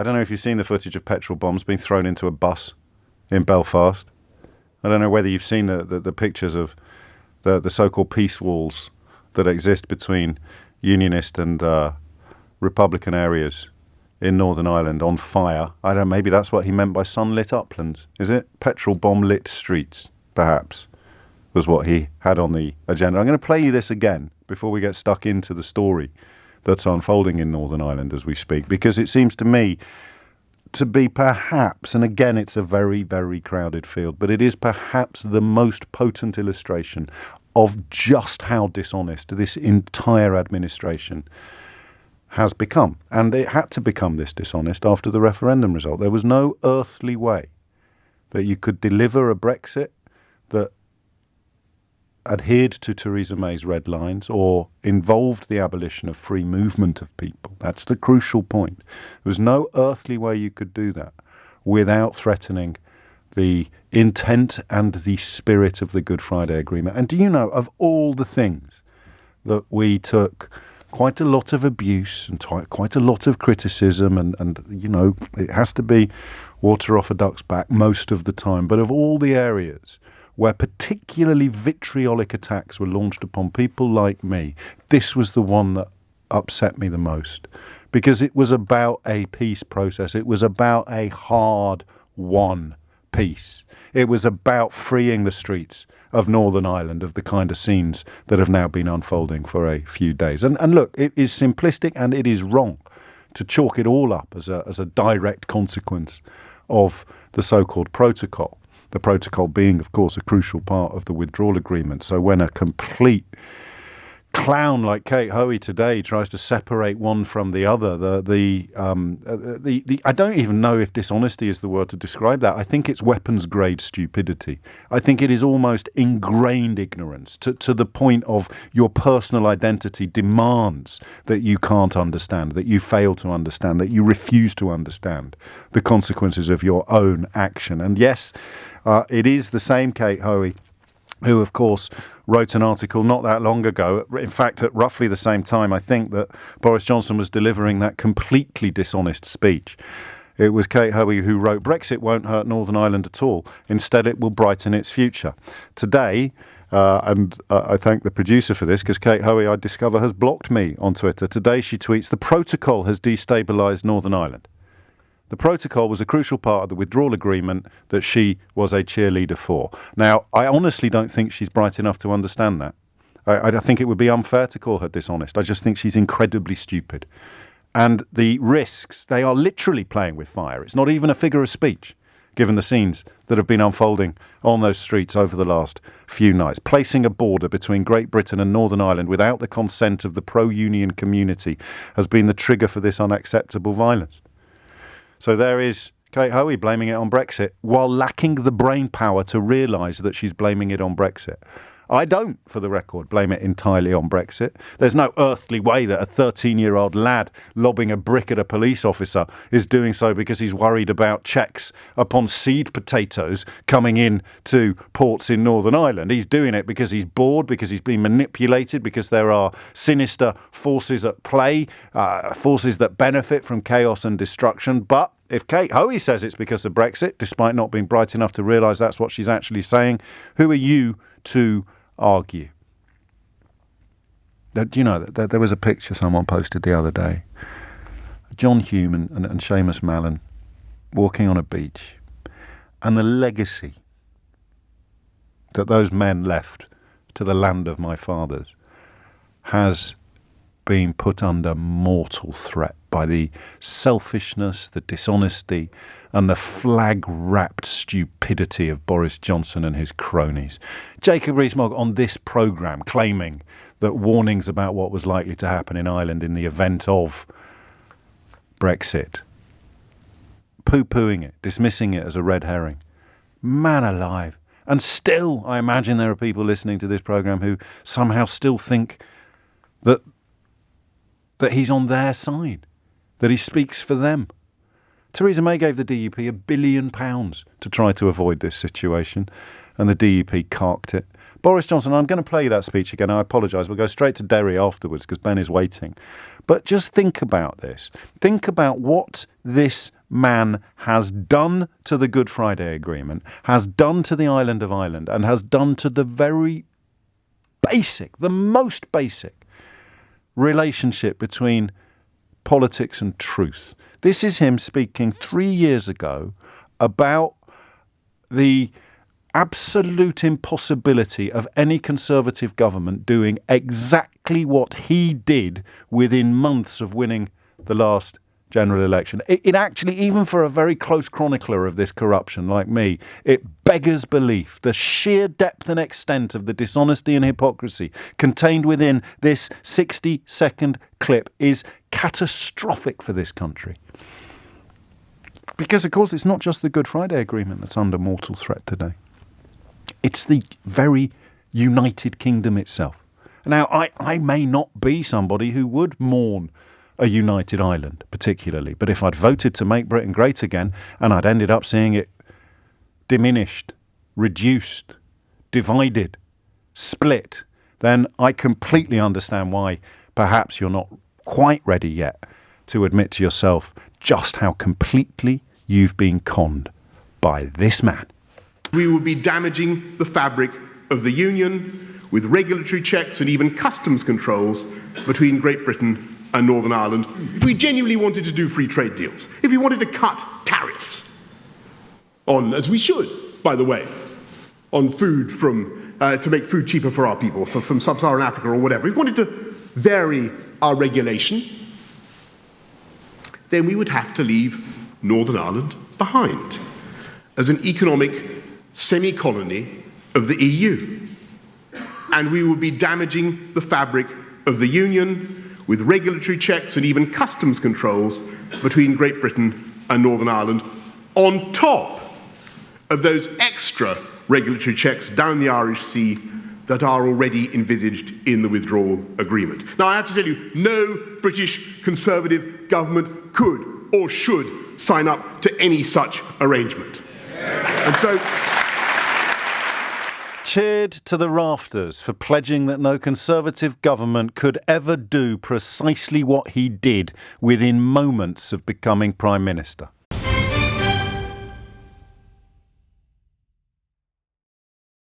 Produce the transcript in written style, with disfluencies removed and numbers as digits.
I don't know if you've seen the footage of petrol bombs being thrown into a bus in Belfast. I don't know whether you've seen the pictures of the so-called peace walls that exist between Unionist and Republican areas in Northern Ireland on fire. I don't know, maybe that's what he meant by sunlit uplands. Is it? Petrol bomb lit streets, perhaps, was what he had on the agenda. I'm going to play you this again before we get stuck into the story that's unfolding in Northern Ireland as we speak, because it seems to me to be perhaps, and again it's a very, very crowded field, but it is perhaps the most potent illustration of just how dishonest this entire administration has become. And it had to become this dishonest after the referendum result. There was no earthly way that you could deliver a Brexit that adhered to Theresa May's red lines or involved the abolition of free movement of people. That's the crucial point. There was no earthly way you could do that without threatening the intent and the spirit of the Good Friday Agreement. And do you know, of all the things that we took quite a lot of abuse and quite a lot of criticism, and you know, it has to be water off a duck's back most of the time, but of all the areas where particularly vitriolic attacks were launched upon people like me, this was the one that upset me the most, because it was about a peace process. It was about a hard-won peace. It was about freeing the streets of Northern Ireland of the kind of scenes that have now been unfolding for a few days. And look, it is simplistic and it is wrong to chalk it all up as a direct consequence of the so-called protocol. The protocol being, of course, a crucial part of the withdrawal agreement. So when a complete clown like Kate Hoey today tries to separate one from the other, I don't even know if dishonesty is the word to describe that. I think it's weapons grade stupidity. I think it is almost ingrained ignorance to the point of your personal identity demands that you can't understand, that you fail to understand, that you refuse to understand the consequences of your own action. And yes, it is the same Kate Hoey who, of course, wrote an article not that long ago, in fact, at roughly the same time, I think, that Boris Johnson was delivering that completely dishonest speech. It was Kate Hoey who wrote, "Brexit won't hurt Northern Ireland at all. Instead, it will brighten its future." Today, I thank the producer for this, because Kate Hoey, I discover, has blocked me on Twitter. Today, she tweets, "The protocol has destabilised Northern Ireland." The protocol was a crucial part of the withdrawal agreement that she was a cheerleader for. Now, I honestly don't think she's bright enough to understand that. I think it would be unfair to call her dishonest. I just think she's incredibly stupid. And the risks, they are literally playing with fire. It's not even a figure of speech, given the scenes that have been unfolding on those streets over the last few nights. Placing a border between Great Britain and Northern Ireland without the consent of the pro-union community has been the trigger for this unacceptable violence. So there is Kate Hoey blaming it on Brexit while lacking the brain power to realise that she's blaming it on Brexit. I don't, for the record, blame it entirely on Brexit. There's no earthly way that a 13-year-old lad lobbing a brick at a police officer is doing so because he's worried about checks upon seed potatoes coming in to ports in Northern Ireland. He's doing it because he's bored, because he's been manipulated, because there are sinister forces at play, forces that benefit from chaos and destruction. But if Kate Hoey says it's because of Brexit, despite not being bright enough to realise that's what she's actually saying, who are you to argue? Do you know that there was a picture someone posted the other day? John Hume and Seamus Mallon walking on a beach, and the legacy that those men left to the land of my fathers has been put under mortal threat by the selfishness, the dishonesty, and the flag-wrapped stupidity of Boris Johnson and his cronies. Jacob Rees-Mogg on this programme claiming that warnings about what was likely to happen in Ireland in the event of Brexit, poo-pooing it, dismissing it as a red herring. Man alive. And still, I imagine there are people listening to this programme who somehow still think that he's on their side, that he speaks for them. Theresa May gave the DUP £1 billion to try to avoid this situation, and the DUP carked it. Boris Johnson, I'm going to play you that speech again. I apologise. We'll go straight to Derry afterwards because Ben is waiting. But just think about this. Think about what this man has done to the Good Friday Agreement, has done to the island of Ireland, and has done to the very basic, the most basic relationship between politics and truth. This is him speaking 3 years ago about the absolute impossibility of any Conservative government doing exactly what he did within months of winning the last general election. It actually, even for a very close chronicler of this corruption like me, it beggars belief. The sheer depth and extent of the dishonesty and hypocrisy contained within this 60-second clip is catastrophic for this country. Because, of course, it's not just the Good Friday Agreement that's under mortal threat today. It's the very United Kingdom itself. Now, I may not be somebody who would mourn a united Ireland, particularly, but if I'd voted to make Britain great again and I'd ended up seeing it diminished, reduced, divided, split, then I completely understand why perhaps you're not quite ready yet to admit to yourself just how completely you've been conned by this man. We would be damaging the fabric of the Union with regulatory checks and even customs controls between Great Britain and Northern Ireland. If we genuinely wanted to do free trade deals, if we wanted to cut tariffs on, as we should, by the way, on food from to make food cheaper for our people, from sub-Saharan Africa or whatever, if we wanted to vary our regulation, then we would have to leave Northern Ireland behind as an economic semi-colony of the EU. And we would be damaging the fabric of the Union with regulatory checks and even customs controls between Great Britain and Northern Ireland, on top of those extra regulatory checks down the Irish Sea that are already envisaged in the withdrawal agreement. Now, I have to tell you, no British Conservative government could or should sign up to any such arrangement. And so, cheered to the rafters for pledging that no Conservative government could ever do precisely what he did within moments of becoming Prime Minister.